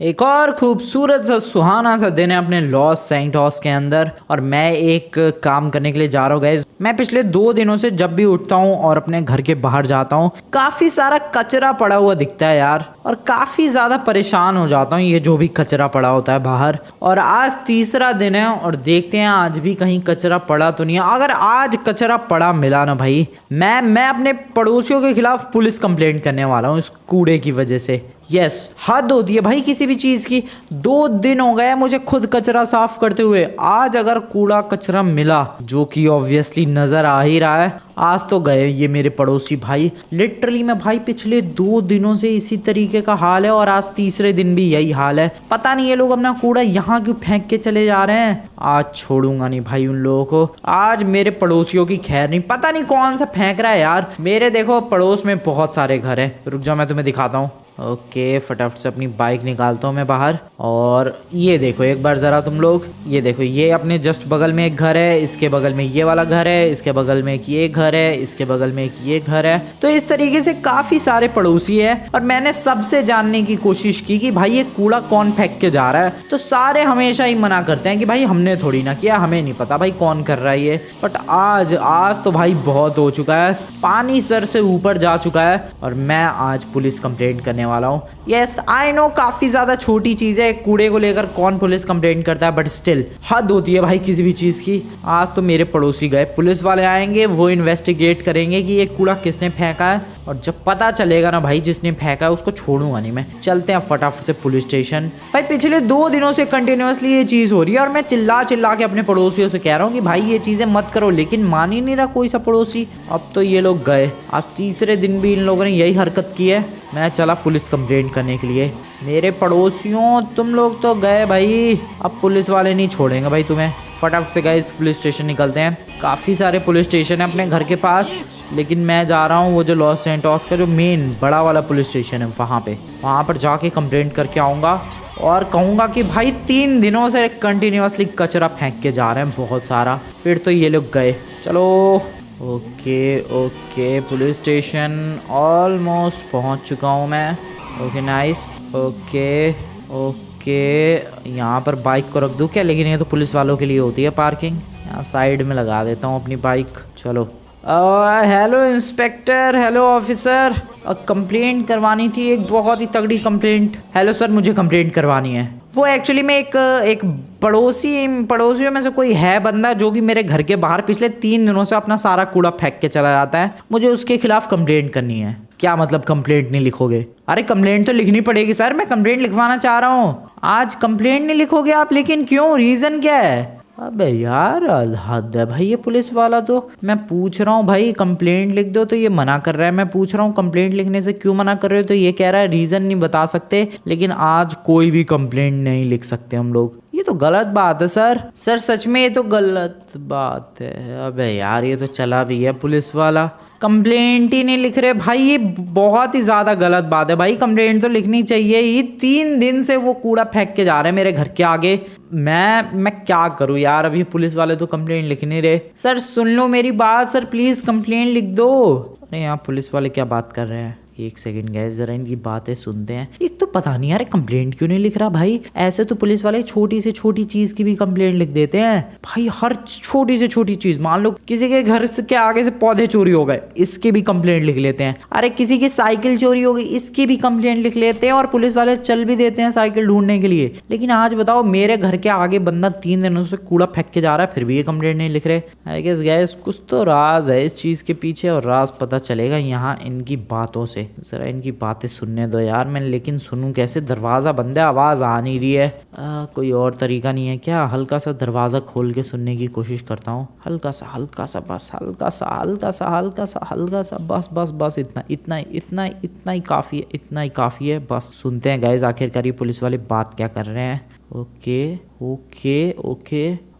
एक और खूबसूरत सा सुहाना सा दिन है अपने लॉस सैंटोस के अंदर और मैं एक काम करने के लिए जा रहा हूँ गाइस। मैं पिछले 2 दिनों से जब भी उठता हूँ और अपने घर के बाहर जाता हूँ काफी सारा कचरा पड़ा हुआ दिखता है यार, और काफी ज्यादा परेशान हो जाता हूँ ये जो भी कचरा पड़ा होता है बाहर। और आज तीसरा दिन है और देखते हैं आज भी कहीं कचरा पड़ा तो नहीं है। अगर आज कचरा पड़ा मिला ना भाई, मैं अपने पड़ोसियों के खिलाफ पुलिस कंप्लेंट करने वाला हूँ इस कूड़े की वजह से। यस, हद होती है भाई किसी भी चीज की। 2 दिन हो गए मुझे खुद कचरा साफ करते हुए, आज अगर कूड़ा कचरा मिला जो कि ऑब्वियसली नजर आ ही रहा है, आज तो गए ये मेरे पड़ोसी भाई। लिटरली में भाई पिछले 2 दिनों से इसी तरीके का हाल है और आज तीसरे दिन भी यही हाल है। पता नहीं ये लोग अपना कूड़ा यहाँ क्यों फेंक के चले जा रहे हैं। आज छोड़ूंगा नहीं भाई उन लोगों को। आज मेरे पड़ोसियों की खैर नहीं, पता नहीं कौन सा फेंक रहा है यार। मेरे देखो पड़ोस में बहुत सारे घर हैं, रुक जाओ मैं तुम्हें दिखाता हूँ। ओके, फटाफट से अपनी बाइक निकालता हूँ मैं बाहर। और ये देखो एक बार ज़रा तुम लोग, ये देखो ये अपने जस्ट बगल में एक घर है, इसके बगल में ये वाला घर है, इसके बगल में एक ये घर है, इसके बगल में एक ये घर है। तो इस तरीके से काफ़ी सारे पड़ोसी है और मैंने सबसे जानने की कोशिश की कि भाई ये कूड़ा कौन फेंक के जा रहा है। तो सारे हमेशा ही मना करते हैं कि भाई हमने थोड़ी ना किया, हमें नहीं पता भाई कौन कर रहा है ये। बट आज तो भाई बहुत हो चुका है, पानी सर से ऊपर जा चुका है और मैं आज पुलिस कंप्लेंट करने वाला हूँ। यस आई नो काफी ज्यादा छोटी चीज है, कूड़े को लेकर कौन पुलिस कंप्लेंट करता है, बट स्टिल हद होती है भाई किसी भी चीज की। आज तो मेरे पड़ोसी गए, पुलिस वाले आएंगे, वो इन्वेस्टिगेट करेंगे कि ये कूड़ा किसने फेंका है, और जब पता चलेगा ना भाई जिसने फेंका है उसको छोड़ूंगा नहीं मैं। चलते हैं फटाफट से पुलिस स्टेशन। भाई पिछले 2 दिनों से कंटिन्यूअसली ये चीज हो रही है और मैं चिल्ला चिल्ला के अपने पड़ोसियों से कह रहा हूँ कि भाई ये चीजें मत करो, लेकिन मान ही नहीं रहा कोई सा पड़ोसी। अब तो ये लोग गए, आज तीसरे दिन भी इन लोगों ने यही हरकत की है। मैं चला पुलिस कंप्लेंट करने के लिए। मेरे पड़ोसियों तुम लोग तो गए भाई, अब पुलिस वाले नहीं छोड़ेंगे भाई तुम्हें। फटाफट से गाइस पुलिस स्टेशन निकलते हैं। काफ़ी सारे पुलिस स्टेशन है अपने घर के पास, लेकिन मैं जा रहा हूँ वो जो लॉस सैंटोस का जो मेन बड़ा वाला पुलिस स्टेशन है वहाँ पर जाके कंप्लेंट करके आऊँगा और कहूँगा कि भाई 3 दिनों से कंटिन्यूसली कचरा फेंक के जा रहे हैं बहुत सारा। फिर तो ये लोग गए। चलो ओके पुलिस स्टेशन ऑलमोस्ट पहुंच चुका हूं मैं। Okay nice. ओके यहाँ पर बाइक को रख दूं क्या, लेकिन ये तो पुलिस वालों के लिए होती है पार्किंग। यहाँ साइड में लगा देता हूँ अपनी बाइक। चलो hello inspector, hello officer, complaint करवानी थी, एक बहुत ही तगड़ी कंप्लेंट। हेलो सर, मुझे कंप्लेंट करवानी है। वो एक्चुअली में एक पड़ोसियों में से कोई है बंदा जो कि मेरे घर के बाहर पिछले 3 दिनों से अपना सारा कूड़ा फेंक के चला जाता है। मुझे उसके खिलाफ कंप्लेंट करनी है। क्या मतलब कंप्लेंट नहीं लिखोगे? अरे कंप्लेंट तो लिखनी पड़ेगी सर, मैं कंप्लेंट लिखवाना चाह रहा हूँ। आज कंप्लेंट नहीं लिखोगे आप, लेकिन क्यों, रीजन क्या है? अबे यार हद है भाई ये पुलिस वाला तो। मैं पूछ रहा हूँ भाई कंप्लेंट लिख दो तो ये मना कर रहा है। मैं पूछ रहा हूँ कंप्लेंट लिखने से क्यों मना कर रहे हो तो ये कह रहा है रीजन नहीं बता सकते। लेकिन आज कोई भी कंप्लेंट नहीं लिख सकते हम लोग। ये तो गलत बात है सर सच में ये तो गलत बात है। अबे यार ये तो चला भी है पुलिस वाला, कंप्लेंट ही नहीं लिख रहे भाई। ये बहुत ही ज्यादा गलत बात है भाई, कंप्लेंट तो लिखनी चाहिए ही। 3 दिन से वो कूड़ा फेंक के जा रहे हैं मेरे घर के आगे। मैं क्या करूं यार, अभी पुलिस वाले तो कंप्लेंट लिख नहीं रहे। सर सुन लो मेरी बात सर, प्लीज कंप्लेंट लिख दो। अरे यहाँ पुलिस वाले क्या बात कर रहे हैं, एक सेकंड गैस जरा इनकी बातें सुनते हैं। एक तो पता नहीं यार कंप्लेंट क्यों नहीं लिख रहा भाई। ऐसे तो पुलिस वाले छोटी से छोटी चीज की भी कंप्लेंट लिख देते हैं भाई। हर छोटी से छोटी चीज, मान लो किसी के घर के आगे से पौधे चोरी हो गए, इसकी भी कंप्लेंट लिख लेते हैं। अरे किसी की साइकिल चोरी हो गई, इसकी भी कंप्लेंट लिख लेते हैं और पुलिस वाले चल भी देते हैं साइकिल ढूंढने के लिए। लेकिन आज बताओ मेरे घर के आगे बंदा 3 दिनों से कूड़ा फेंक के जा रहा है, फिर भी ये कंप्लेंट नहीं लिख रहे। आई गेस गैस कुछ तो राज है इस चीज के पीछे, और राज पता चलेगा यहाँ इनकी बातों से। जरा इनकी बातें सुनने दो यार मैं, लेकिन सुनूं कैसे? दरवाजा बंद है, आवाज आ नहीं रही है। कोई और तरीका नहीं है क्या? हल्का सा दरवाजा खोल के सुनने की कोशिश करता हूँ। हल्का सा बस, हल्का सा बस इतना ही काफी है बस। सुनते हैं गाइस आखिरकार ये पुलिस वाले बात क्या कर रहे हैं।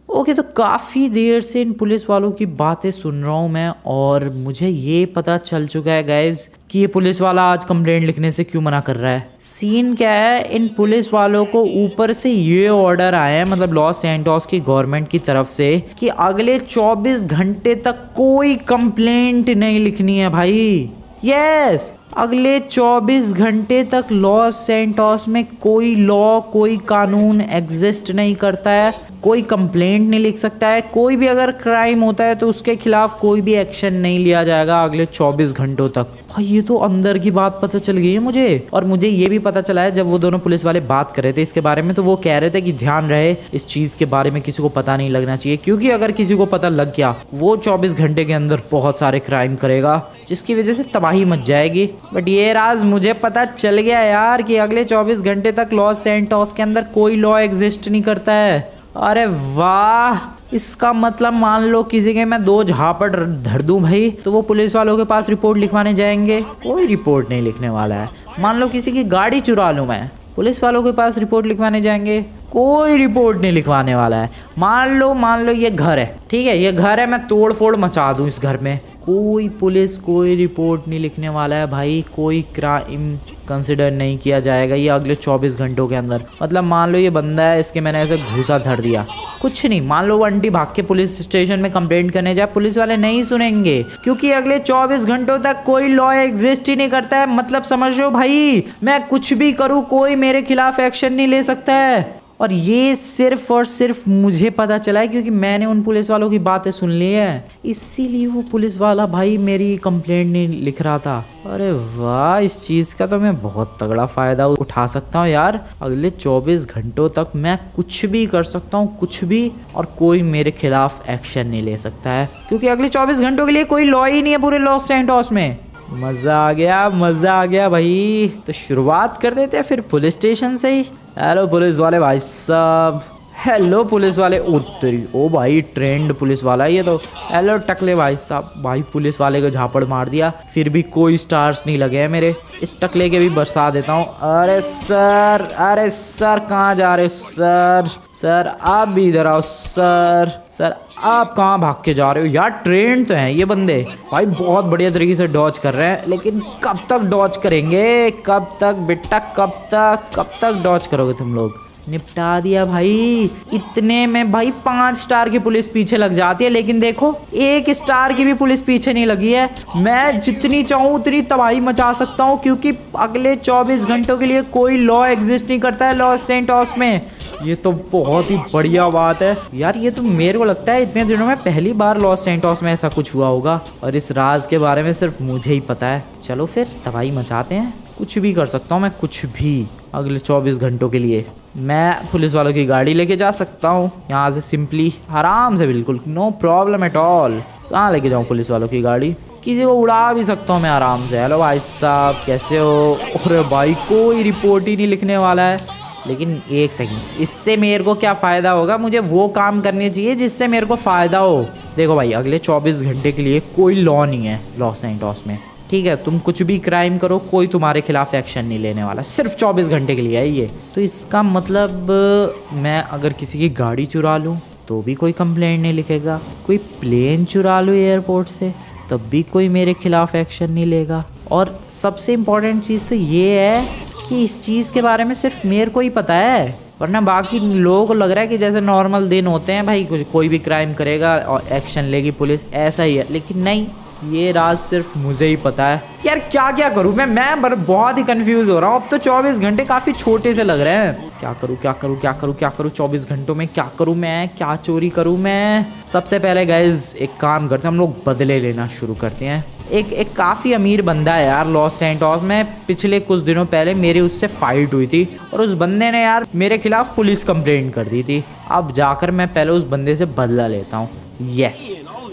ओके तो काफ़ी देर से इन पुलिस वालों की बातें सुन रहा हूँ मैं, और मुझे ये पता चल चुका है गाइज कि ये पुलिस वाला आज कंप्लेंट लिखने से क्यों मना कर रहा है। सीन क्या है, इन पुलिस वालों को ऊपर से ये ऑर्डर आया है, मतलब लॉस सैंटोस की गवर्नमेंट की तरफ से, कि अगले 24 घंटे तक कोई कंप्लेंट नहीं लिखनी है भाई। यस अगले 24 घंटे तक लॉस सैंटोस में कोई लॉ, कोई कानून एग्जिस्ट नहीं करता है, कोई कंप्लेंट नहीं लिख सकता है, कोई भी अगर क्राइम होता है तो उसके खिलाफ कोई भी एक्शन नहीं लिया जाएगा अगले 24 घंटों तक। भाई ये तो अंदर की बात पता चल गई है मुझे। और मुझे ये भी पता चला है जब वो दोनों पुलिस वाले बात कर रहे थे इसके बारे में, तो वो कह रहे थे कि ध्यान रहे इस चीज के बारे में किसी को पता नहीं लगना चाहिए, क्योंकि अगर किसी को पता लग गया वो 24 घंटे के अंदर बहुत सारे क्राइम करेगा जिसकी वजह से तबाही मच जाएगी। बट ये राज मुझे पता चल गया यार कि अगले 24 घंटे तक लॉस सैंटोस के अंदर कोई लॉ एग्जिस्ट नहीं करता है। अरे वाह, इसका मतलब मान लो किसी के मैं 2 झापड़ धर दूं भाई, तो वो पुलिस वालों के पास रिपोर्ट लिखवाने जाएंगे, कोई रिपोर्ट नहीं लिखने वाला है। मान लो किसी की गाड़ी चुरा लूं मैं, पुलिस वालों के पास रिपोर्ट लिखवाने जाएंगे, कोई रिपोर्ट नहीं लिखवाने वाला है। मान लो ये घर है, ठीक है, ये घर है, मैं तोड़ फोड़ मचा दूं इस घर में, कोई पुलिस कोई रिपोर्ट नहीं लिखने वाला है भाई, कोई क्राइम कंसिडर नहीं किया जाएगा ये अगले 24 घंटों के अंदर। मतलब मान लो ये बंदा है, इसके मैंने ऐसे घूसा धर दिया, कुछ नहीं, मान लो वो आंटी भाग के पुलिस स्टेशन में कंप्लेंट करने जाए, पुलिस वाले नहीं सुनेंगे क्योंकि अगले 24 घंटों तक कोई लॉ एग्जिस्ट ही नहीं करता है। मतलब समझ लो भाई, मैं कुछ भी करूँ कोई मेरे खिलाफ एक्शन नहीं ले सकता है। और ये सिर्फ और सिर्फ मुझे पता चला है क्योंकि मैंने उन पुलिस वालों की बातें सुन ली है, इसीलिए वो पुलिस वाला भाई मेरी कंप्लेंट नहीं लिख रहा था। अरे वाह, इस चीज़ का तो मैं बहुत तगड़ा फ़ायदा उठा सकता हूँ यार। अगले 24 घंटों तक मैं कुछ भी कर सकता हूँ, कुछ भी, और कोई मेरे खिलाफ एक्शन नहीं ले सकता है क्योंकि अगले 24 घंटों के लिए कोई लॉ ही नहीं है पूरे लॉस सैंटोस में। मज़ा आ गया भाई। तो शुरुआत कर देते हैं फिर पुलिस स्टेशन से ही। हेलो पुलिस वाले भाई साहब, हेलो पुलिस वाले, ओ भाई ट्रेंड पुलिस वाला ये तो। हेलो टकले भाई साहब, भाई पुलिस वाले को झापड़ मार दिया, फिर भी कोई स्टार्स नहीं लगे हैं मेरे, इस टकले के भी बरसा देता हूँ। अरे सर कहाँ जा रहे हो सर आप भी इधर आओ सर आप कहाँ भाग के जा रहे हो यार। ट्रेंड तो हैं ये बंदे भाई, बहुत बढ़िया तरीके से डॉज कर रहे हैं, लेकिन कब तक डॉज करेंगे, कब तक बेटा, कब तक डॉज करोगे तुम लोग। निपटा दिया भाई। इतने में भाई 5 स्टार की पुलिस पीछे लग जाती है, लेकिन देखो 1 स्टार की भी पुलिस पीछे नहीं लगी है। मैं जितनी चाहूँ उतनी तबाही मचा सकता हूँ क्योंकि अगले 24 घंटों के लिए कोई लॉ एग्जिस्ट नहीं करता है लॉस सैंटोस में। ये तो बहुत ही बढ़िया बात है यार। ये तो मेरे को लगता है इतने दिनों में पहली बार लॉस सैंटोस में ऐसा कुछ हुआ होगा, और इस राज के बारे में सिर्फ मुझे ही पता है। चलो फिर तबाही मचाते हैं, कुछ भी कर सकता हूँ मैं, कुछ भी। अगले 24 घंटों के लिए मैं पुलिस वालों की गाड़ी लेके जा सकता हूँ यहाँ से सिंपली, आराम से, बिल्कुल नो प्रॉब्लम एट ऑल। कहाँ लेके जाऊँ पुलिस वालों की गाड़ी, किसी को उड़ा भी सकता हूँ मैं आराम से। हेलो भाई साहब कैसे हो। अरे भाई कोई रिपोर्ट ही नहीं लिखने वाला है, लेकिन एक सेकंड, इससे मेरे को क्या फ़ायदा होगा, मुझे वो काम करने चाहिए जिससे मेरे को फ़ायदा हो। देखो भाई अगले 24 घंटे के लिए कोई लॉ नहीं है लॉस सैंटोस में, ठीक है। तुम कुछ भी क्राइम करो, कोई तुम्हारे खिलाफ एक्शन नहीं लेने वाला, सिर्फ 24 घंटे के लिए है ये। तो इसका मतलब मैं अगर किसी की गाड़ी चुरा लूँ तो भी कोई कंप्लेंट नहीं लिखेगा, कोई प्लेन चुरा लूँ एयरपोर्ट से तब भी कोई मेरे खिलाफ एक्शन नहीं लेगा। और सबसे इम्पोर्टेंट चीज़ तो ये है कि इस चीज़ के बारे में सिर्फ मेरे को ही पता है, वरना बाकी लोगों को लग रहा है कि जैसे नॉर्मल दिन होते हैं भाई, कोई भी क्राइम करेगा और एक्शन लेगी पुलिस, ऐसा ही है। लेकिन नहीं, ये राज सिर्फ मुझे ही पता है। यार क्या करूँ मैं बहुत ही कंफ्यूज हो रहा हूँ। अब तो 24 घंटे काफ़ी छोटे से लग रहे हैं। क्या करूँ 24 घंटों में, क्या करूँ मैं, क्या चोरी करूँ मैं। सबसे पहले गाइज एक काम करते हैं, हम लोग बदले लेना शुरू करते हैं। एक काफ़ी अमीर बंदा है यार लॉस सैंटोस में, पिछले कुछ दिनों पहले मेरी उससे फाइट हुई थी और उस बंदे ने यार मेरे खिलाफ पुलिस कंप्लेंट कर दी थी। अब जाकर मैं पहले उस बंदे से बदला लेता हूँ। यस,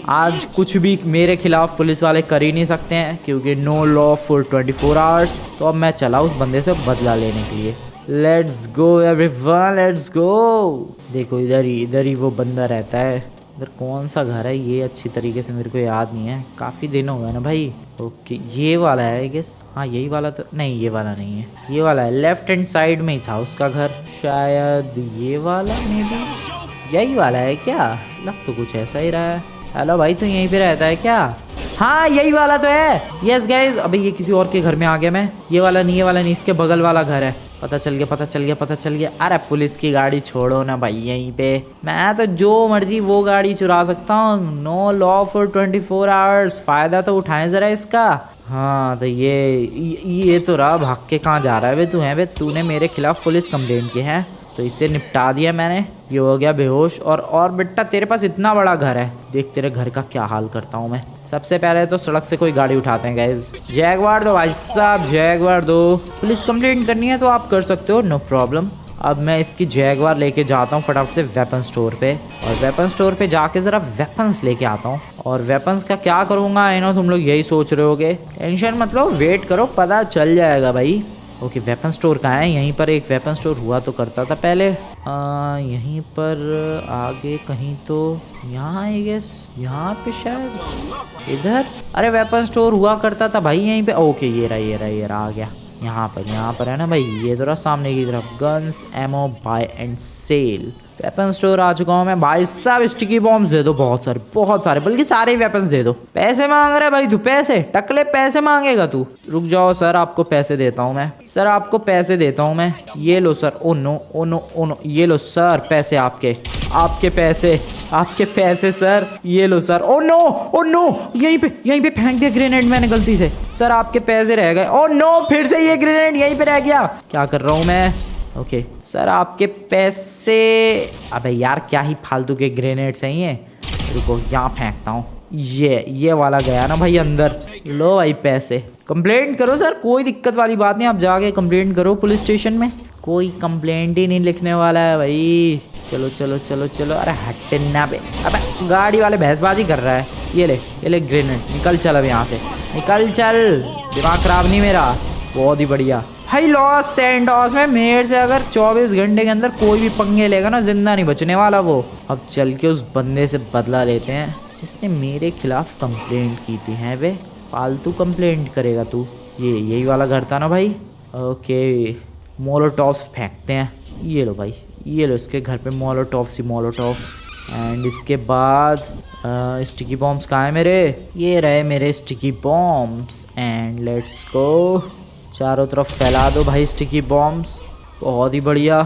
आज कुछ भी मेरे खिलाफ पुलिस वाले कर ही नहीं सकते हैं क्योंकि नो लॉ फॉर 24 आवर्स। तो अब मैं चला उस बंदे से बदला लेने के लिए। Let's go everyone, let's go. देखो इधर ही वो बंदा रहता है। इधर कौन सा घर है ये अच्छी तरीके से मेरे को याद नहीं है, काफ़ी दिन हो गए ना भाई। ओके ये वाला है आई गेस, हाँ यही वाला तो नहीं, ये वाला नहीं है, ये वाला है। लेफ्ट हैंड साइड में ही था उसका घर शायद, ये वाला मे बी यही वाला है क्या, लग तो कुछ ऐसा ही रहा है। हेलो भाई तू यहीं पे रहता है क्या। हाँ यही वाला तो है। यस गाइज, अबे ये किसी और के घर में आ गया मैं। ये वाला नहीं, इसके बगल वाला घर है। पता चल गया। अरे पुलिस की गाड़ी छोड़ो ना भाई, यहीं पे मैं तो जो मर्जी वो गाड़ी चुरा सकता हूँ। No law for 24 hours. फायदा तो उठाएं जरा इसका। हाँ तो ये तो रहा, भाग के कहाँ जा रहा है बे तू? है बे, तूने मेरे खिलाफ पुलिस कंप्लेंट की है तो इससे निपटा दिया मैंने। ये हो गया बेहोश। और बेटा तेरे पास इतना बड़ा घर है, देख तेरे घर का क्या हाल करता हूँ मैं। सबसे पहले तो सड़क से कोई गाड़ी उठाते हैं गाइस। जैगवार दो भाई साहब, जैगवार दो। पुलिस कंप्लेंट करनी है तो आप कर सकते हो, नो प्रॉब्लम। अब मैं इसकी जैगवार लेके जाता हूँ फटाफट से वेपन स्टोर पे, और वेपन स्टोर पे जाके ज़रा वेपन्स लेके आता हूँ। और वेपन्स का क्या करूँगा आई नो तुम लोग यही सोच रहे होगे, टेंशन मत लो, वेट करो, पता चल जाएगा भाई। ओके वेपन स्टोर कहाँ है? यहीं पर एक वेपन स्टोर हुआ तो करता था पहले। यहीं पर आगे कहीं तो, यहाँ आई गेस, यहाँ पे शायद, इधर। अरे वेपन स्टोर हुआ करता था भाई यहीं पे। ओके ये रहा आ गया। यहाँ पर है ना भाई, ये तो रहा सामने की तरफ, guns ammo buy and sell. Weapon store आ चुका हूँ मैं भाई साहब। स्टिकी बॉम्ब्स दे दो, बहुत सारे, बल्कि सारे वेपन्स दे दो। पैसे मांग रहा है भाई तू, पैसे? टकले पैसे मांगेगा तू? रुक जाओ सर, आपको पैसे देता हूँ मैं। सर आपको पैसे देता हूँ मैं, ये लो sir. Oh no oh no oh no, ये लो सर पैसे आपके पैसे सर, ये लो सर। ओ नो, यहीं पे फेंक दिया ग्रेनेड मैंने गलती से। सर आपके पैसे रह गए। ओ नो, फिर से ये ग्रेनेड यहीं पे रह गया। क्या कर रहा हूँ मैं? ओके सर आपके पैसे। अबे यार क्या ही फालतू के ग्रेनेड्स हैं ये। रुको यहाँ फेंकता हूँ। ये वाला गया ना भाई अंदर। लो भाई पैसे। कंप्लेंट करो सर, कोई दिक्कत वाली बात नहीं, आप जाके कंप्लेंट करो पुलिस स्टेशन में। कोई कंप्लेंट ही नहीं लिखने वाला है भाई। चलो। अरे हटना बे। अबे गाड़ी वाले भैंसबाजी कर रहा है। ये ले ग्रेनेड। निकल चल अब यहाँ से, निकल चल। दिमाग खराब नहीं मेरा। बहुत ही बढ़िया भाई। लॉस सैंटोस में मेरे से अगर 24 घंटे के अंदर कोई भी पंगे लेगा ना, जिंदा नहीं बचने वाला वो। अब चल के उस बंदे से बदला लेते हैं जिसने मेरे खिलाफ कंप्लेंट की थी। है वे फालतू कंप्लेंट करेगा तू? यही वाला घर था ना भाई। ओके मोलोटॉफ्स फेंकते हैं। ये लो भाई, ये लो, इसके घर पे मोलोटॉफ्स। एंड इसके बाद स्टिकी बॉम्ब्स कहाँ है मेरे? ये रहे मेरे sticky bombs. And let's go, चारों तरफ फैला दो भाई स्टिकी बॉम्ब्स। बहुत ही बढ़िया,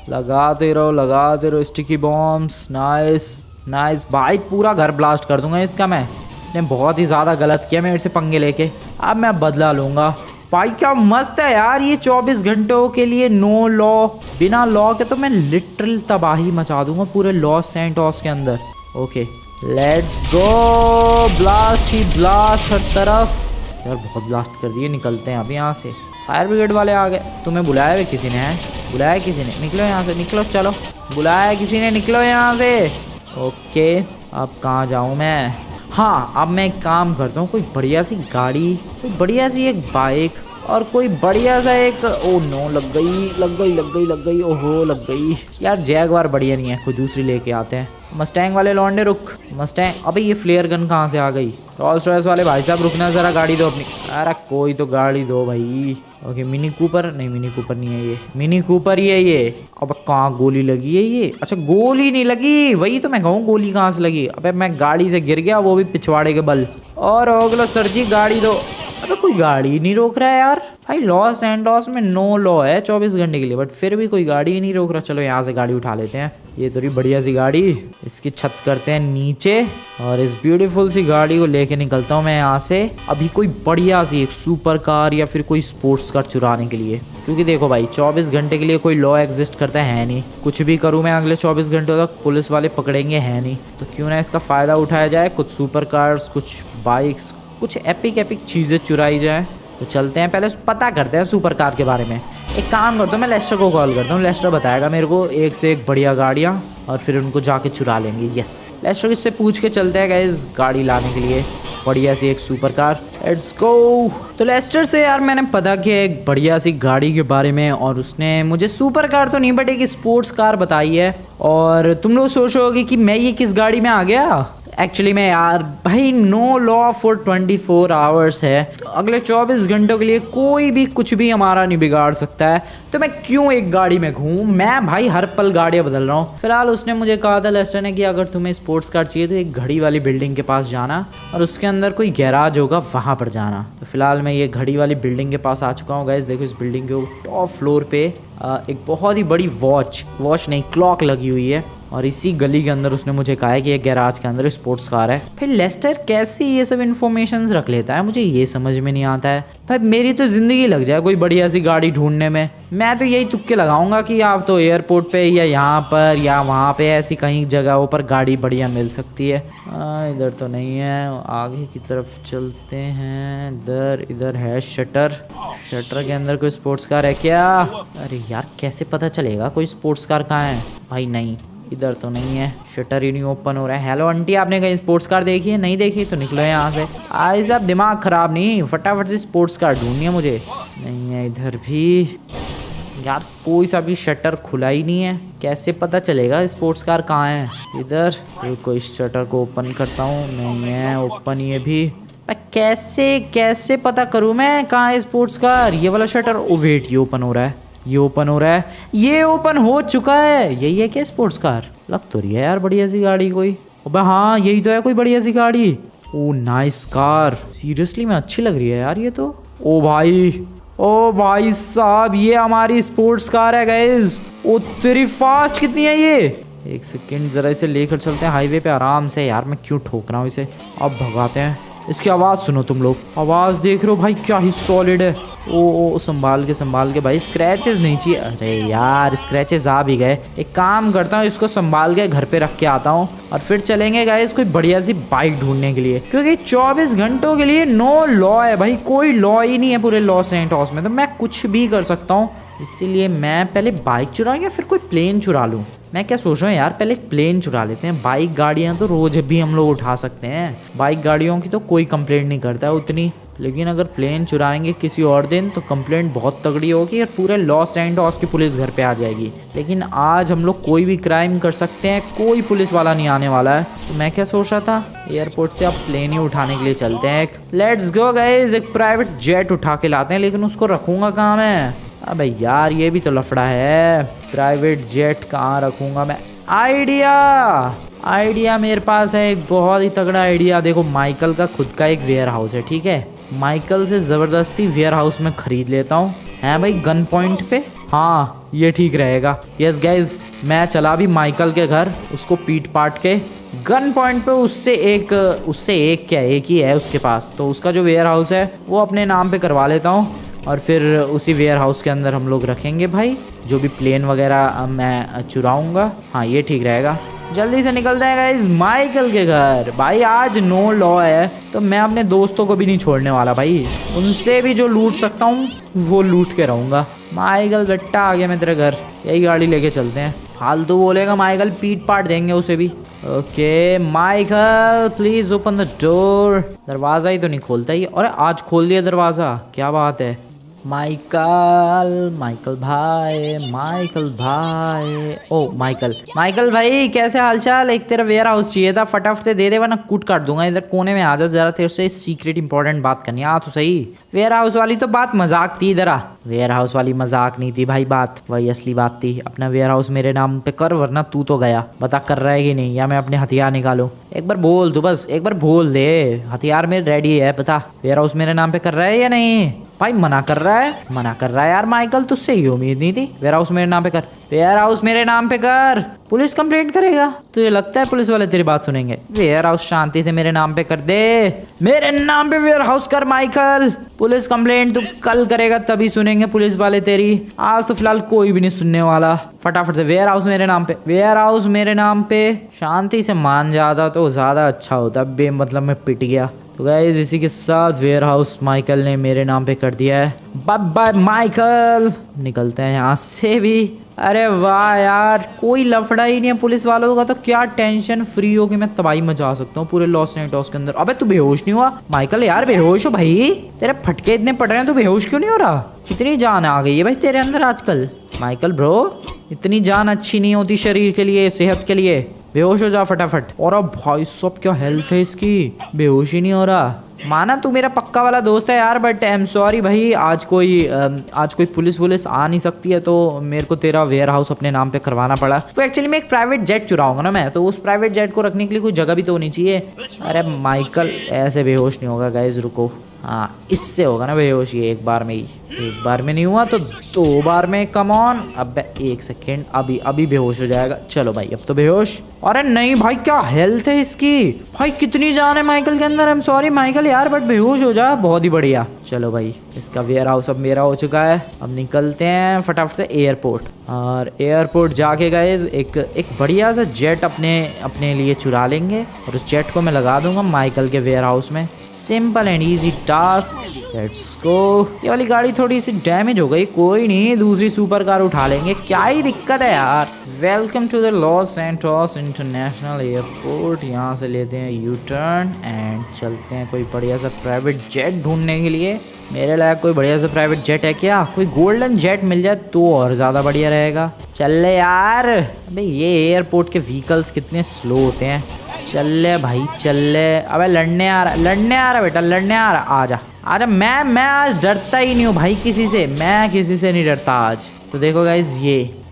लगाते रहो स्टिकी बॉम्ब्स। नाइस भाई, पूरा घर ब्लास्ट कर दूंगा इसका मैं। इसने बहुत ही ज़्यादा गलत किया मेरे से पंगे लेके। अब मैं बदला लूँगा भाई। क्या मस्त है यार ये 24 घंटों के लिए नो लॉ। बिना लॉ के तो मैं लिटरल तबाही मचा दूंगा पूरे लॉस सैंटोस के अंदर। ओके लेट्स गो, ब्लास्ट ही ब्लास्ट हर तरफ। यार बहुत ब्लास्ट कर दिए, निकलते हैं अब यहाँ से। फायर ब्रिगेड वाले आ गए। तुम्हें बुलाया है किसी ने? है बुलाया किसी ने? निकलो यहाँ से, निकलो, चलो। बुलाया किसी ने, निकलो यहाँ से। ओके अब कहाँ जाऊँ मैं? हाँ अब मैं एक काम करता हूँ, कोई बढ़िया सी गाड़ी, कोई बढ़िया सी एक बाइक, और कोई बढ़िया सा एक। ओ नो, लग गई। ओहो लग गई यार। जैगवार बढ़िया नहीं है, कोई दूसरी लेके आते हैं। मस्टैंग वाले लौंडे रुक। मस्टैंग, अबे ये फ्लेयर गन कहाँ से आ गई? रॉल्स रॉयस वाले भाई साहब रुकना जरा, गाड़ी दो अपनी। अरे कोई तो गाड़ी दो भाई। ओके मिनी कूपर नहीं है ये, मिनी कूपर ही है ये। अब कहाँ गोली लगी है ये? अच्छा गोली नहीं लगी, वही तो मैं कहूँ गोली कहाँ से लगी। अबे मैं गाड़ी से गिर गया, वो भी पिछवाड़े के बल। और हो गलो सर जी, गाड़ी दो। अबे कोई गाड़ी नहीं रोक रहा है यार भाई। लॉस सैंटोस में नो लॉ है 24 घंटे के लिए, बट फिर भी कोई गाड़ी ही नहीं रोक रहा। चलो यहाँ से गाड़ी उठा लेते हैं। ये तो रही बढ़िया सी गाड़ी, इसकी छत करते हैं नीचे, और इस ब्यूटीफुल सी गाड़ी को लेके निकलता हूँ मैं यहाँ से। अभी कोई बढ़िया सी एक सुपर कार या फिर कोई स्पोर्ट्स कार चुराने के लिए, क्योंकि देखो भाई 24 घंटे के लिए कोई लॉ एग्जिस्ट करता है नहीं। कुछ भी करूँ मैं अगले 24 घंटों तक पुलिस वाले पकड़ेंगे है नहीं, तो क्यों ना इसका फ़ायदा उठाया जाए। कुछ सुपर कार्स, कुछ बाइक्स, कुछ एपिक चीज़ें चुराई जाए। तो चलते हैं, पहले पता करते हैं सुपर कार के बारे में। एक काम करता हूँ, मैं लेस्टर को कॉल करता हूँ। लेस्टर बताएगा मेरे को एक से एक बढ़िया गाड़ियाँ, और फिर उनको जाके चुरा लेंगे। यस, लेस्टर इससे पूछ के चलते हैं गाइस गाड़ी लाने के लिए बढ़िया सी एक सुपर कार। Let's go. तो लेस्टर से यार मैंने पता किया एक बढ़िया सी गाड़ी के बारे में, और उसने मुझे सुपर कार तो नहीं बट एक स्पोर्ट्स कार बताई है। और तुम लोग सोच रहे होगे कि मैं ये किस गाड़ी में आ गया। एक्चुअली में यार भाई नो लॉ फॉर 24 आवर्स है, तो अगले 24 घंटों के लिए कोई भी कुछ भी हमारा नहीं बिगाड़ सकता है। तो मैं क्यों एक गाड़ी में घूमूं? मैं भाई हर पल गाड़ियाँ बदल रहा हूँ। फिलहाल उसने मुझे कहा था लेस्टर ने कि अगर तुम्हें स्पोर्ट्स कार चाहिए तो एक घड़ी वाली बिल्डिंग के पास जाना, और उसके अंदर कोई गैराज होगा वहाँ पर जाना। तो फिलहाल मैं ये घड़ी वाली बिल्डिंग के पास आ चुका हूँ गाइस। देखो इस बिल्डिंग के टॉप फ्लोर पे एक बहुत ही बड़ी वॉच नहीं क्लॉक लगी हुई है। और इसी गली के अंदर उसने मुझे कहा है कि एक गैराज के अंदर स्पोर्ट्स कार है। फिर लेस्टर कैसे ये सब इन्फॉर्मेशन रख लेता है, मुझे ये समझ में नहीं आता है। भाई मेरी तो जिंदगी लग जाए कोई बढ़िया सी गाड़ी ढूंढने में। मैं तो यही तुक्के लगाऊंगा कि आप तो एयरपोर्ट पे या यहाँ पर या वहाँ पे ऐसी कहीं जगहों पर गाड़ी बढ़िया मिल सकती है। इधर तो नहीं है, आगे की तरफ चलते हैं। इधर है शटर के अंदर कोई स्पोर्ट्स कार है क्या? अरे यार कैसे पता चलेगा कोई स्पोर्ट्स कार कहाँ है? भाई नहीं, इधर तो नहीं है, शटर ही नहीं ओपन हो रहा है। हेलो आंटी, आपने कहीं स्पोर्ट्स कार देखी है? नहीं देखी तो निकलो यहाँ से। आई साहब दिमाग खराब नहीं, फटाफट से स्पोर्ट्स कार ढूंढनी है मुझे। नहीं है इधर भी यार, कोई सा भी शटर खुला ही नहीं है, कैसे पता चलेगा स्पोर्ट्स कार कहाँ है? इधर कोई शटर को ओपन करता हूँ, नहीं है ओपन ये भी। कैसे पता करूँ मैं कहाँ है स्पोर्ट्स कार? ये वाला शटर, ओ वेट ये ओपन हो रहा है, ये ओपन हो रहा है, ये ओपन हो चुका है। यही है क्या स्पोर्ट्स कार? लग तो रही है यार बढ़िया सी गाड़ी कोई। अबे हाँ यही तो है कोई बढ़िया सी गाड़ी। ओ नाइस कार, सीरियसली में अच्छी लग रही है यार ये तो। ओ भाई साहब ये हमारी स्पोर्ट्स कार है गाइस। ओ तेरी फास्ट कितनी है ये? एक सेकेंड जरा इसे लेकर चलते हैं हाईवे पे आराम से। यार मैं क्यों ठोक रहा हूँ इसे, अब भगाते हैं। इसकी आवाज़ सुनो तुम लोग, आवाज़ देख रहे हो भाई क्या ही सॉलिड है। ओ संभाल के भाई, स्क्रैचेस नहीं चाहिए। अरे यार स्क्रैचेस आ भी गए। एक काम करता हूँ, इसको संभाल के घर पे रख के आता हूँ और फिर चलेंगे गाइस कोई बढ़िया सी बाइक ढूंढने के लिए, क्योंकि 24 घंटों के लिए नो लॉ है भाई, कोई लॉ ही नहीं है पूरे लॉस सैंटोस में, तो मैं कुछ भी कर सकता हूँ। इसीलिए मैं पहले बाइक चुराऊँ या फिर कोई प्लेन चुरा लूँ। मैं क्या सोच रहा हूँ यार, पहले एक प्लेन चुरा लेते हैं। बाइक गाड़ियाँ तो रोज भी हम लोग उठा सकते हैं, बाइक गाड़ियों की तो कोई कंप्लेंट नहीं करता है उतनी, लेकिन अगर प्लेन चुराएंगे किसी और दिन तो कंप्लेंट बहुत तगड़ी होगी और पूरे लॉस एंजल्स की पुलिस घर पे आ जाएगी। लेकिन आज हम लोग कोई भी क्राइम कर सकते हैं, कोई पुलिस वाला नहीं आने वाला है। तो मैं क्या सोच रहा था, एयरपोर्ट से अब प्लेन ही उठाने के लिए चलते हैं। लेट्स गो गाइस, एक प्राइवेट जेट उठा के लाते हैं, लेकिन उसको रखूंगा कहाँ मैं? अबे यार ये भी तो लफड़ा है, प्राइवेट जेट कहाँ रखूंगा मैं? आइडिया मेरे पास है एक बहुत ही तगड़ा आइडिया। देखो माइकल का खुद का एक वेयर हाउस है, ठीक है, माइकल से ज़बरदस्ती वेयर हाउस में खरीद लेता हूँ। है भाई गन पॉइंट पे, हाँ ये ठीक रहेगा। यस गाइज, मैं चला भी माइकल के घर, उसको पीट पाट के गन पॉइंट पे उससे एक क्या एक ही है उसके पास, तो उसका जो वेयर हाउस है वो अपने नाम पे करवा लेता हूँ और फिर उसी वेयर हाउस के अंदर हम लोग रखेंगे भाई जो भी प्लेन वगैरह मैं चुराऊंगा। हाँ ये ठीक रहेगा। जल्दी से निकलते हैं गाइस माइकल के घर। भाई आज नो लॉ है तो मैं अपने दोस्तों को भी नहीं छोड़ने वाला भाई, उनसे भी जो लूट सकता हूँ वो लूट के रहूँगा। माइकल बेटा आ गया मैं तेरे घर, यही गाड़ी लेके चलते हैं। फालतू बोलेगा माइकल, पीट पाट देंगे उसे भी। Okay Michael please open the door. दरवाज़ा ही तो नहीं खोलता ही, और आज खोल दिया दरवाज़ा, क्या बात है। माइकल भाई ओ माइकल भाई कैसे हालचाल? एक तेरा वेयर हाउस चाहिए था, फटाफट से दे दे वरना कूट काट दूंगा। इधर कोने में आ जा जरा, तेरे से सीक्रेट इंपॉर्टेंट बात करनी है। आ तो सही, वेयर हाउस वाली तो बात मजाक थी, इधर आ। वेयर हाउस वाली मजाक नहीं थी भाई, बात वही असली बात थी। अपना वेयर हाउस मेरे नाम पे कर वरना तू तो गया। बता कर रहा है कि नहीं, या मैं अपने हथियार निकालूं? एक बार बोल, तू बस एक बार बोल दे, हथियार मेरे रेडी है। बता वेयर हाउस मेरे नाम पे कर रहा है या नहीं? भाई मना कर रहा है यार माइकल, तुझसे ही उम्मीद नहीं थी। वेयर हाउस मेरे नाम पे कर, वेयर हाउस मेरे नाम पे कर। पुलिस कंप्लेंट करेगा? तुझे लगता है पुलिस वाले तेरी बात सुनेंगे? वेयर हाउस शांति से मेरे नाम पे कर दे, मेरे नाम पे वेयर हाउस कर माइकल। पुलिस कंप्लेंट तू कल करेगा तभी सुनेंगे पुलिस वाले तेरी, आज तो फिलहाल कोई भी नहीं सुनने वाला। फटाफट से वेयर हाउस मेरे नाम पे, वेयर हाउस मेरे नाम पे। शांति से मान जाता तो ज्यादा अच्छा होता, बेमतलब में पिट गया। तो गाइस इसी के साथ वेयर हाउस माइकल ने मेरे नाम पे कर दिया है। बाय बाय माइकल, निकलते हैं यहाँ से भी। अरे वाह यार, कोई लफड़ा ही नहीं है पुलिस वालों का, तो क्या टेंशन फ्री हो कि मैं तबाही मचा सकता हूँ पूरे लॉस एंजल्स के अंदर। अबे तू बेहोश नहीं हुआ माइकल? यार बेहोश हो भाई, तेरे फटके इतने पड़ रहे हैं, तू बेहोश क्यों नहीं हो रहा? कितनी जान आ गई है भाई तेरे अंदर आजकल। माइकल ब्रो, इतनी जान अच्छी नहीं होती शरीर के लिए, सेहत के लिए। बेहोश हो जा फटाफट। और अब भाई सब क्या हेल्थ है इसकी, बेहोश ही नहीं हो रहा। माना तू मेरा पक्का वाला दोस्त है यार, बट आई एम सॉरी भाई, आज कोई पुलिस आ नहीं सकती है, तो मेरे को तेरा वेयर हाउस अपने नाम पे करवाना पड़ा। तो एक्चुअली मैं एक प्राइवेट जेट चुराऊंगा ना मैं, तो उस प्राइवेट जेट को रखने के लिए कोई जगह भी तो होनी चाहिए। अरे माइकल ऐसे बेहोश नहीं होगा गाइज, रुको। हाँ इससे होगा ना बेहोश, ये एक बार में ही, एक बार में नहीं हुआ तो 2 बार में। कम ऑन, अब 1 सेकेंड, अभी अभी बेहोश हो जाएगा। चलो भाई अब तो बेहोश। अरे नहीं भाई, क्या हेल्थ है इसकी भाई, कितनी जान है माइकल के अंदर। आई एम सॉरी माइकल यार, बट बेहोश हो जा, बहुत ही बढ़िया। चलो भाई इसका वेयर हाउस अब मेरा हो चुका है। अब निकलते हैं फटाफट से एयरपोर्ट, और एयरपोर्ट जाके गाइस एक बढ़िया सा जेट अपने लिए चुरा लेंगे, और उस जेट को मैं लगा दूंगा माइकल के वेयर हाउस में। Simple and easy task, let's go. ये वाली गाड़ी थोड़ी सी डैमेज हो गई, कोई नहीं, दूसरी सुपर कार उठा लेंगे, क्या ही दिक्कत है यार। Welcome to the Los Santos international airport. यहाँ से लेते हैं यू टर्न एंड चलते हैं कोई बढ़िया सा प्राइवेट जेट ढूंढने के लिए। मेरे लायक कोई बढ़िया सा प्राइवेट जेट है क्या? कोई गोल्डन जेट मिल जाए तो और ज़्यादा बढ़िया रहेगा। चल ले यार, अबे ये एयरपोर्ट के व्हीकल्स कितने स्लो होते हैं। चल ले भाई चल ले। अबे लड़ने आ रहा बेटा, लड़ने आ रहा, आजा आजा। मैं आज डरता ही नहीं हूँ भाई किसी से, मैं किसी से नहीं डरता आज। तो देखो गाइज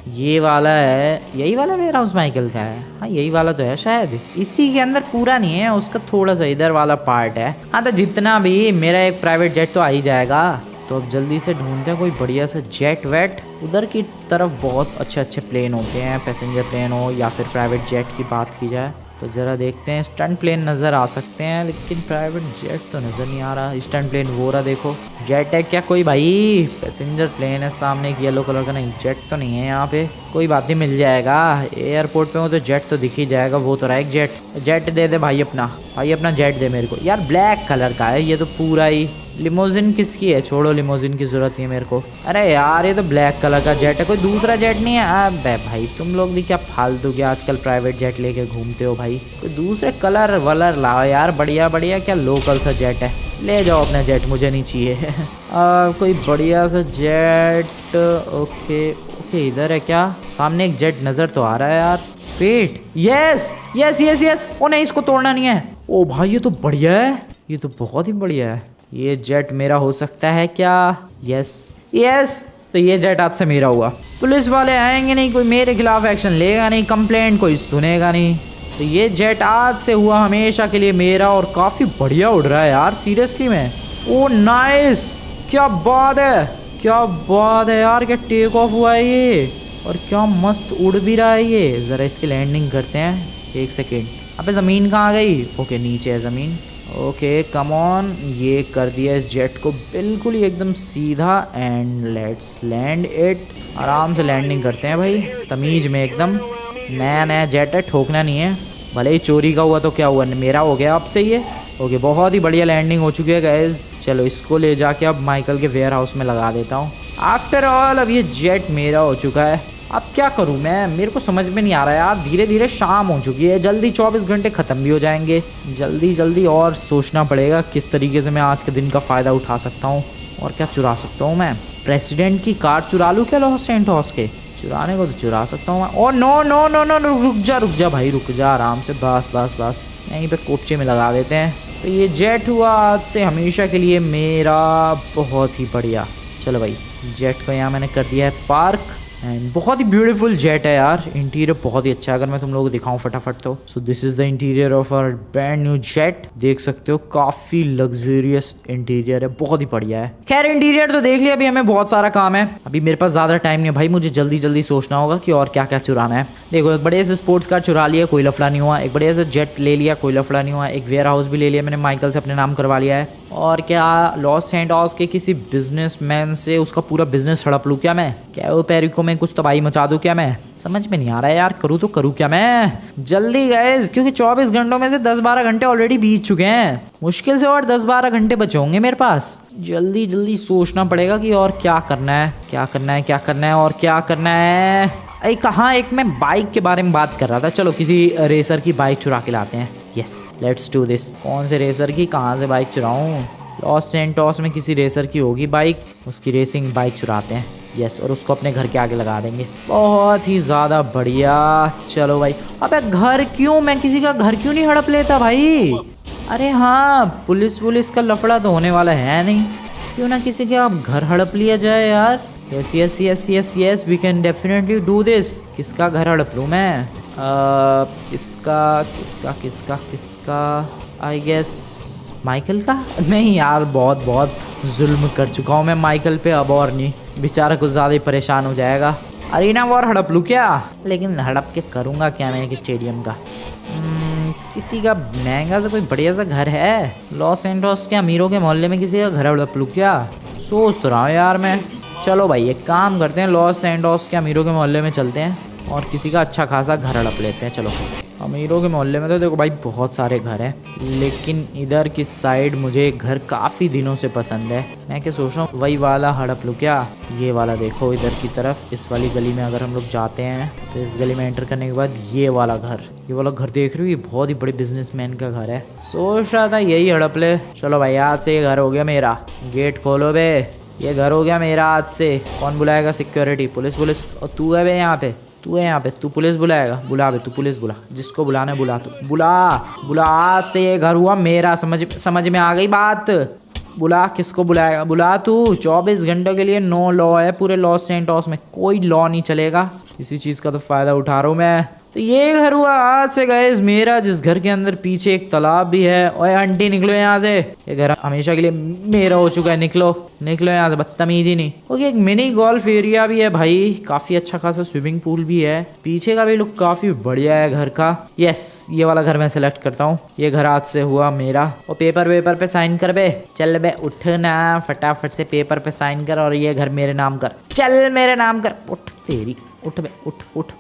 ये वाला है, यही वाला वेयर हाउस माइकल का है। हाँ यही वाला तो है शायद, इसी के अंदर पूरा नहीं है, उसका थोड़ा सा इधर वाला पार्ट है। हाँ तो जितना भी, मेरा एक प्राइवेट जेट तो आ ही जाएगा। तो अब जल्दी से ढूंढते हैं कोई बढ़िया सा जेट वेट। उधर की तरफ बहुत अच्छे अच्छे प्लेन होते हैं, पैसेंजर प्लेन हो या फिर प्राइवेट जेट की बात की जाए तो ज़रा देखते हैं। स्टंट प्लेन नज़र आ सकते हैं, लेकिन प्राइवेट जेट तो नज़र नहीं आ रहा। स्टंट प्लेन वो रहा, देखो जेट है क्या कोई भाई? पैसेंजर प्लेन है सामने एक येलो कलर का, नहीं जेट तो नहीं है यहाँ पे। कोई बात नहीं, मिल जाएगा एयरपोर्ट पे हो तो जेट तो दिख ही जाएगा। वो तो रहा एक जेट दे दे भाई अपना जेट दे मेरे को यार। ब्लैक कलर का है ये तो पूरा ही। लिमोजिन किसकी है? छोड़ो, लिमोजिन की जरूरत नहीं है मेरे को। अरे यार ये तो ब्लैक कलर का जेट है, कोई दूसरा जेट नहीं है? अबे भाई तुम लोग भी क्या फालतू के आजकल प्राइवेट जेट लेके घूमते हो भाई। कोई दूसरे कलर वलर लाओ यार, बढ़िया बढ़िया। क्या लोकल सा जेट है, ले जाओ अपना जेट, मुझे नहीं चाहिए। कोई बढ़िया सा जेट। ओके इधर है क्या? सामने एक जेट नजर तो आ रहा है यार। Wait, yes yes yes yes. Oh नहीं, इसको तोड़ना नहीं है। ओ भाई ये तो बढ़िया है, ये तो बहुत ही बढ़िया है। ये जेट मेरा हो सकता है क्या? यस यस, तो ये जेट आज से मेरा हुआ। पुलिस वाले आएंगे नहीं, कोई मेरे खिलाफ एक्शन लेगा नहीं, कंप्लेंट कोई सुनेगा नहीं। तो ये जेट आज से हुआ हमेशा के लिए मेरा, और काफ़ी बढ़िया उड़ रहा है यार सीरियसली में। ओ नाइस, क्या बात है, क्या बात है यार, क्या टेक ऑफ हुआ है ये, और क्या मस्त उड़ भी रहा है ये। ज़रा इसकी लैंडिंग करते हैं, 1 सेकेंड। अबे ज़मीन कहाँ गई? ओके नीचे है ज़मीन। ओके कम ऑन, ये कर दिया इस जेट को बिल्कुल ही एकदम सीधा, एंड लेट्स लैंड इट। आराम से लैंडिंग करते हैं भाई, तमीज़ में एकदम। नया जेट है, ठोकना नहीं है, भले ही चोरी का हुआ तो क्या हुआ, मेरा हो गया आपसे ये। ओके बहुत ही बढ़िया लैंडिंग हो चुकी है गाइस। चलो इसको ले जाके अब माइकल के वेयर हाउस में लगा देता हूँ। आफ्टर ऑल अब ये जेट मेरा हो चुका है। अब क्या करूं मैं, मेरे को समझ में नहीं आ रहा यार। धीरे धीरे शाम हो चुकी है, जल्दी 24 घंटे ख़त्म भी हो जाएंगे। जल्दी और सोचना पड़ेगा किस तरीके से मैं आज के दिन का फ़ायदा उठा सकता हूं। और क्या चुरा सकता हूं मैं? प्रेसिडेंट की कार चुरा लूँ क्या लॉस सैंटोस के? चुराने को तो चुरा सकता हूँ मैं। ओ नो, रुक जा भाई, रुक जा आराम से। बस यहीं पे कोपचे में लगा देते हैं। तो ये जेट हुआ आज से हमेशा के लिए मेरा, बहुत ही बढ़िया। चलो भाई जेट को यहाँ मैंने कर दिया है पार्क, एंड बहुत ही ब्यूटीफुल जेट है यार। इंटीरियर बहुत ही अच्छा है, अगर मैं तुम लोगों को दिखाऊं फटाफट तो। So this is the interior of our brand new jet. देख सकते हो काफी लग्जरियस इंटीरियर है, बहुत ही बढ़िया है। खैर इंटीरियर तो देख लिया, अभी हमें बहुत सारा काम है। अभी मेरे पास ज्यादा टाइम नहीं है भाई, मुझे जल्दी सोचना होगा कि और क्या क्या चुराना है। देखो एक बड़े से स्पोर्ट्स कार चुरा लिया, कोई लफड़ा नहीं हुआ। एक बढ़िया से जेट ले लिया, कोई लफड़ा नहीं हुआ। एक वेयर हाउस भी ले लिया मैंने, माइकल से अपने नाम करवा लिया है। और क्या लॉस सैंटोस के किसी बिजनेसमैन से उसका पूरा बिजनेस हड़प लूँ क्या मैं? क्या वो पेरिको में कुछ तबाही मचा दूँ क्या मैं? समझ में नहीं आ रहा है यार, करूँ तो करूँ क्या मैं? जल्दी गाइस, क्योंकि 24 घंटों में से 10-12 घंटे ऑलरेडी बीत चुके हैं। मुश्किल से और 10-12 घंटे बचे होंगे मेरे पास। जल्दी सोचना पड़ेगा कि और क्या करना है और क्या करना है। एक मैं बाइक के बारे में बात कर रहा था। चलो किसी रेसर की बाइक चुरा के लाते हैं। Yes let's do this. कौन से रेसर की, कहाँ से बाइक चुराऊँ? लॉस सैंटोस में किसी रेसर की होगी बाइक, उसकी रेसिंग बाइक चुराते हैं। यस, और उसको अपने घर के आगे लगा देंगे। बहुत ही ज़्यादा बढ़िया। चलो भाई, अबे घर क्यों, मैं किसी का घर क्यों नहीं हड़प लेता भाई? अरे हाँ, पुलिस का लफड़ा तो होने वाला है नहीं, क्यों ना किसी के आप घर हड़प लिया जाए यार। Yes we can definitely do this. किसका घर हड़प लूँ मैं? किसका आई गेस माइकल का? नहीं यार, बहुत बहुत जुल्म कर चुका हूँ मैं माइकल पे, अब और नहीं, बेचारा कुछ ज़्यादा ही परेशान हो जाएगा। अरीना वॉर हड़प लूँ क्या? लेकिन हड़प के करूँगा क्या मैं एक स्टेडियम का? किसी का महंगा सा कोई बढ़िया सा घर है लॉस एंटोस के अमीरों के मोहल्ले में, किसी का घर हड़प लूँ क्या? सोच तो रहा हूँ यार मैं। चलो भाई एक काम करते हैं, लॉस एंटोस के अमीरों के मोहल्ले में चलते हैं और किसी का अच्छा खासा घर हड़प लेते हैं। चलो, अमीरों के मोहल्ले में तो देखो भाई बहुत सारे घर हैं, लेकिन इधर की साइड मुझे एक घर काफ़ी दिनों से पसंद है। मैं क्या सोच रहा हूँ, वही वाला हड़प लूँ क्या? ये वाला देखो इधर की तरफ, इस वाली गली में अगर हम लोग जाते हैं तो इस गली में एंटर करने के बाद ये वाला घर देख रहे हो, ये बहुत ही बड़े बिजनेसमैन का घर है। सोच रहा था यही हड़प ले। चलो भाई आज से ये घर हो गया मेरा, गेट खोलो बे, ये घर हो गया मेरा आज से। कौन बुलाएगा सिक्योरिटी? पुलिस? और तू है बे यहाँ पे, तू है यहाँ पे, तू पुलिस बुलाएगा? बुला बे, तू पुलिस बुला, जिसको बुलाना है बुला, तू बुला। आज से ये घर हुआ मेरा, समझ में आ गई बात? बुला, किसको बुलाएगा? बुला तू। 24 घंटों के लिए नो लॉ है पूरे लॉस सेंटोस में, कोई लॉ नहीं चलेगा। इसी चीज़ का तो फ़ायदा उठा रहा हूँ मैं। तो ये घर हुआ आज से गाइस मेरा, जिस घर के अंदर पीछे एक तालाब भी है। ओए आंटी निकलो यहाँ से, ये घर हमेशा के लिए मेरा हो चुका है, निकलो यहाँ से, बदतमीजी नहीं। ओके, एक मिनी गोल्फ एरिया भी है भाई, काफी अच्छा खासा स्विमिंग पूल भी है, पीछे का भी लुक काफी बढ़िया है घर का। यस, ये वाला घर मैं सेलेक्ट करता हूँ, ये घर आज से हुआ मेरा। और पेपर पे साइन कर बे, चल बे उठना, फटाफट से पेपर पे साइन कर और ये घर मेरे नाम कर, चल मेरे नाम कर, उठ तेरी, उठ बे,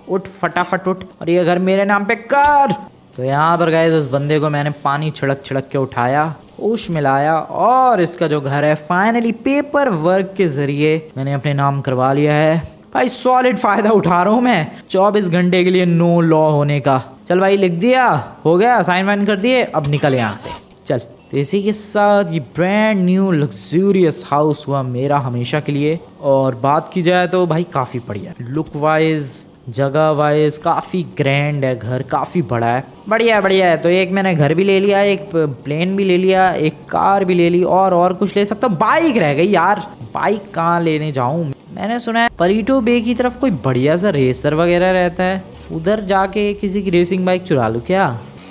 उठ फटाफट उठ, और ये घर मेरे नाम पे कर। तो यहाँ पर गाइस इस बंदे को मैंने पानी छिड़क के उठाया, होश मिलाया और इसका जो घर है फाइनली पेपर वर्क के जरिए मैंने अपने नाम करवा लिया है। भाई सॉलिड फायदा उठा रहा हूँ मैं 24 घंटे के लिए नो लॉ होने का। चल भाई लिख दिया, हो गया, साइन वाइन कर दिए, अब निकल यहाँ से चल। तो इसी के साथ ये ब्रांड न्यू लग्जूरियस हाउस हुआ मेरा हमेशा के लिए। और बात की जाए तो भाई काफ़ी बढ़िया लुक वाइज, जगह वाइज काफ़ी ग्रैंड है घर, काफ़ी बड़ा है, बढ़िया है। तो एक मैंने घर भी ले लिया, एक प्लेन भी ले लिया, एक कार भी ले ली, और कुछ ले सकता हूँ। बाइक रह गई यार, बाइक कहाँ लेने जाऊँ? मैंने सुना है पलीटो बे की तरफ कोई बढ़िया सा रेसर वगैरह रहता है, उधर जाके किसी की रेसिंग बाइक चुरा लूँ क्या?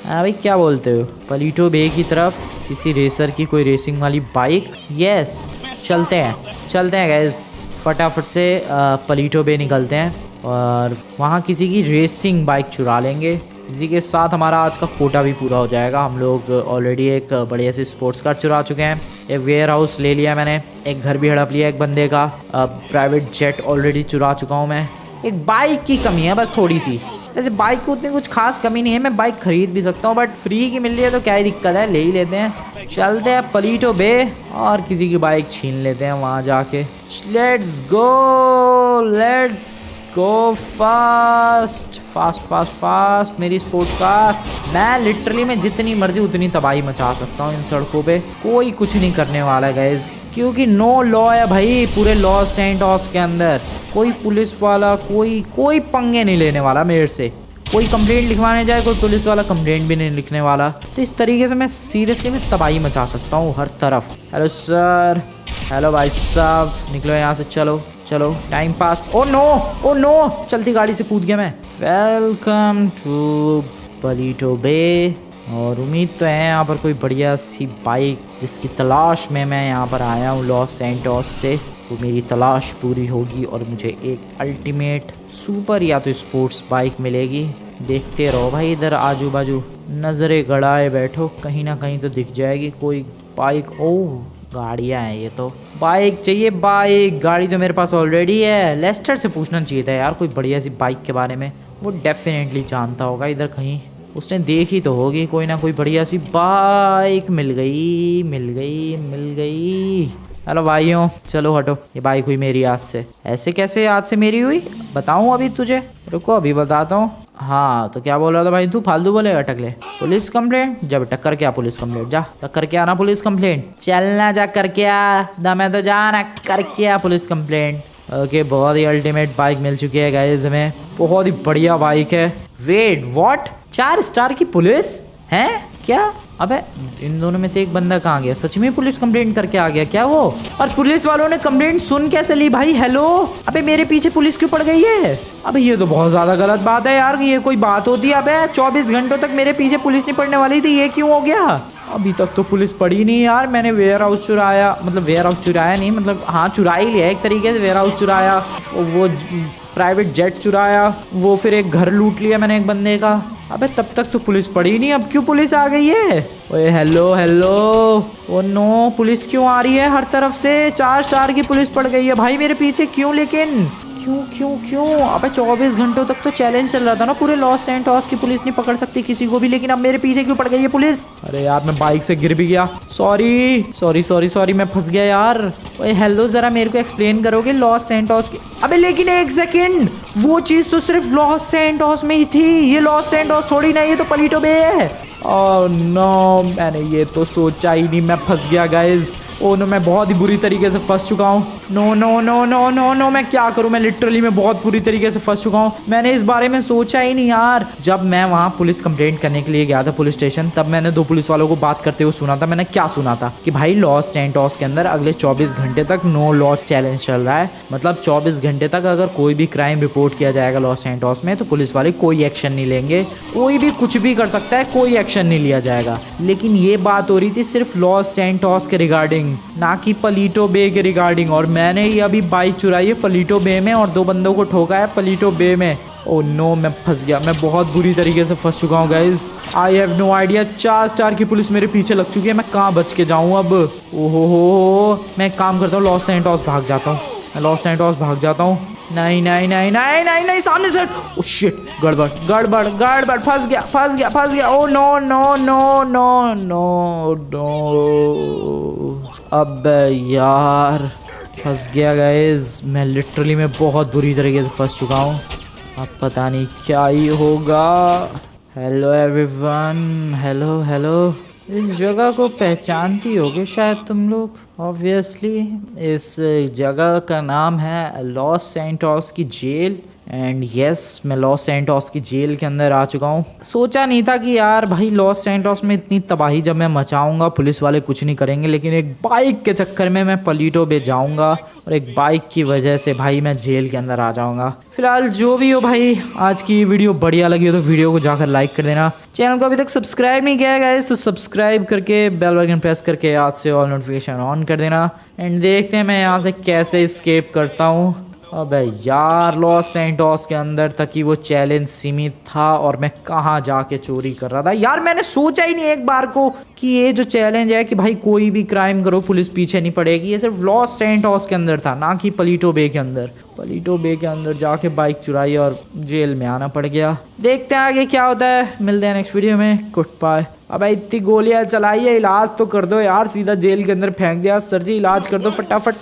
हाँ भाई क्या बोलते हो? पलीटो बे की तरफ किसी रेसर की कोई रेसिंग वाली बाइक। यस, चलते हैं गाइस, फटाफट से पलीटो बे निकलते हैं और वहाँ किसी की रेसिंग बाइक चुरा लेंगे। इसी के साथ हमारा आज का कोटा भी पूरा हो जाएगा। हम लोग ऑलरेडी एक बढ़िया से स्पोर्ट्स कार चुरा चुके हैं, एक वेयर हाउस ले लिया मैंने, एक घर भी हड़प लिया एक बंदे का, प्राइवेट जेट ऑलरेडी चुरा चुका हूँ मैं। एक बाइक की कमी है बस थोड़ी सी, वैसे बाइक को उतनी कुछ खास कमी नहीं है, मैं बाइक खरीद भी सकता हूँ, बट फ्री की मिल रही है तो क्या ही दिक्कत है, ले ही लेते हैं। चलते हैं पलीटो बे और किसी की बाइक छीन लेते हैं वहाँ जाके। लेट्स गो फास्ट मेरी स्पोर्ट्स कार। मैं लिटरली में जितनी मर्जी उतनी तबाही मचा सकता हूँ इन सड़कों पे, कोई कुछ नहीं करने वाला है गाइज, क्योंकि नो लॉ है भाई पूरे लॉस सेंटोस के अंदर। कोई पुलिस वाला कोई पंगे नहीं लेने वाला मेरे से, कोई कंप्लेंट लिखवाने जाए कोई पुलिस वाला कंप्लेंट भी नहीं लिखने वाला। तो इस तरीके से मैं सीरियसली में तबाही मचा सकता हूँ हर तरफ। हेलो सर, हेलो भाई साहब, निकलो यहाँ से, चलो टाइम पास। ओ नो, चलती गाड़ी से कूद गया मैं। वेलकम टू पलीटो बे। और उम्मीद तो है यहाँ पर कोई बढ़िया सी बाइक जिसकी तलाश में मैं यहाँ पर आया हूँ लॉस सेंटोस से, वो मेरी तलाश पूरी होगी और मुझे एक अल्टीमेट सुपर या तो स्पोर्ट्स बाइक मिलेगी। देखते रहो भाई, इधर आजू बाजू नज़रें गड़ाए बैठो, कहीं ना कहीं तो दिख जाएगी कोई बाइक। ओह गाड़ियाँ हैं ये तो, बाइक चाहिए बाइक, गाड़ी तो मेरे पास ऑलरेडी है। लेस्टर से पूछना चाहिए था यार कोई बढ़िया सी बाइक के बारे में, वो डेफिनेटली जानता होगा, इधर कहीं उसने देखी तो होगी कोई ना कोई बढ़िया सी बाइक। मिल गई। हेलो भाइयों, चलो हटो, ये बाइक हुई मेरी आज से। ऐसे कैसे आज से मेरी हुई बताऊं अभी तुझे, रुको अभी बताता हूँ। हाँ तो क्या बोल रहा था भाई तू, फालतू बोलेगा, टकले। Police complaint? जब टक्कर क्या पुलिस कंप्लेंट, जा टक्कर के आना पुलिस कंप्लेंट, चलना जा करके आ, दमे तो जाना करके आ पुलिस कंप्लेंट। ओके, बहुत ही अल्टीमेट बाइक मिल चुकी है गाइस हमें, बहुत ही बढ़िया बाइक है। वेट व्हाट, 4 स्टार की पुलिस है क्या? अबे इन दोनों में से एक बंदा कहाँ गया? सच में पुलिस कंप्लेंट करके आ गया क्या वो? और पुलिस वालों ने कंप्लेंट सुन कैसे ली भाई? हेलो, अबे मेरे पीछे पुलिस क्यों पड़ गई है? अबे ये तो बहुत ज्यादा गलत बात है यार, ये कोई बात होती है? अबे 24 घंटों तक मेरे पीछे पुलिस नहीं पड़ने वाली थी, ये क्यों हो गया? अभी तक तो पुलिस पड़ी नहीं यार। मैंने वेयर हाउस चुराया, मतलब वेयर हाउस चुराया नहीं, मतलब हाँ चुरा ही लिया एक तरीके से। वेयर हाउस चुराया, वो प्राइवेट जेट चुराया, वो फिर एक घर लूट लिया मैंने एक बंदे का। अबे तब तक तो पुलिस पड़ी नहीं, अब क्यों पुलिस आ गई है? ओए hello hello, oh no, police क्यों आ रही है हर तरफ से? 4 स्टार की पुलिस पड़ गई है भाई मेरे पीछे, क्यों? लेकिन क्यों क्यों क्यों? अबे 24 घंटों तक तो चैलेंज चल रहा था ना, पूरे लॉस सैंटोस की पुलिस नहीं पकड़ सकती किसी को भी, लेकिन अब मेरे पीछे क्यों पड़ गई है पुलिस? अरे यार मैं बाइक से गिर भी गया, सॉरी सॉरी सॉरी सॉरी, मैं फंस गया यार। ओए हेलो, जरा मेरे को एक्सप्लेन करोगे लॉस सैंटोस की? अबे लेकिन एक सेकेंड, वो चीज तो सिर्फ लॉस सैंटोस में ही थी, ये लॉस सैंटोस थोड़ी ना, ये तो पलीटो बे है। ओह नो, मैंने ये तो सोचा ही नहीं, मैं फंस गया गाइज। ओ नो, मैं बहुत ही बुरी तरीके से फंस चुका हूँ। No no no no no no, मैं क्या करूँ? मैं लिटरली मैं बहुत बुरी तरीके से फंस चुका हूँ। मैंने इस बारे में सोचा ही नहीं यार। जब मैं वहाँ पुलिस कंप्लेंट करने के लिए गया था पुलिस स्टेशन, तब मैंने 2 पुलिस वालों को बात करते हुए सुना था। मैंने क्या सुना था कि भाई लॉस सैंटोस के अंदर अगले 24 घंटे तक नो लॉस चैलेंज चल रहा है। मतलब 24 घंटे तक अगर कोई भी क्राइम रिपोर्ट किया जाएगा लॉस सैंटोस में तो पुलिस वाले कोई एक्शन नहीं लेंगे, कोई भी कुछ भी कर सकता है, कोई एक्शन नहीं लिया जाएगा। लेकिन ये बात हो रही थी सिर्फ लॉस सैंटोस के रिगार्डिंग, ना कि पलीटो बे के रिगार्डिंग। और मैंने ही अभी बाइक चुराई है पलीटो बे में और 2 बंदों को ठोका है पलीटो बे में। ओह नो, मैं फंस गया, मैं बहुत बुरी तरीके से फंस चुका हूँ guys. I have no idea, 4 star की पुलिस मेरे पीछे लग चुकी है, मैं कहाँ बच के जाऊँ अब? ओहो हो, मैं एक काम करता हूँ, लॉस सैंटोस भाग जाता हूँ, मैं लॉस सैंटोस भाग जाता हूँ। नहीं नहीं नहीं नहीं नहीं नहीं, सामने से। ओह शिट, गड़बड़ गड़बड़ गड़बड़, फंस गया फंस गया फंस गया। Oh no no no no no no, अब यार फंस गया गाइज। मैं लिटरली मैं बहुत बुरी तरीके से फंस चुका हूँ, अब पता नहीं क्या ही होगा। Hello everyone, hello hello. इस जगह को पहचानती होगे शायद तुम लोग, ऑब्वियसली। इस जगह का नाम है लॉस सैंटोस की जेल। एंड यस, मैं लॉस सैंटोस की जेल के अंदर आ चुका हूँ। सोचा नहीं था कि यार भाई लॉस सैंटोस में इतनी तबाही जब मैं मचाऊंगा पुलिस वाले कुछ नहीं करेंगे, लेकिन एक बाइक के चक्कर में मैं पलीटो बे जाऊंगा और एक बाइक की वजह से भाई मैं जेल के अंदर आ जाऊंगा। फिलहाल जो भी हो भाई, आज की वीडियो बढ़िया लगी हो तो वीडियो को जाकर लाइक कर देना। चैनल को अभी तक सब्सक्राइब नहीं किया है गाइस तो सब्सक्राइब करके बेल आइकन प्रेस करके आज से ऑल नोटिफिकेशन ऑन कर देना। एंड देखते हैं मैं यहाँ से कैसे एस्केप करता हूँ। अबे यार, लॉस सैंटोस के अंदर तक ही वो चैलेंज सीमित था और मैं कहाँ जाके चोरी कर रहा था यार। मैंने सोचा ही नहीं एक बार को कि ये जो चैलेंज है कि भाई कोई भी क्राइम करो पुलिस पीछे नहीं पड़ेगी, ये सिर्फ लॉस सैंटोस के अंदर था, ना कि पलीटो बे के अंदर। पलीटो बे के अंदर जाके बाइक चुराई और जेल में आना पड़ गया। देखते हैं आगे क्या होता है, मिलते हैं नेक्स्ट वीडियो में। Good bye. अब इतनी गोलियां चलाई है, इलाज तो कर दो यार, सीधा जेल के अंदर फेंक दिया। सर जी इलाज कर दो फटाफट।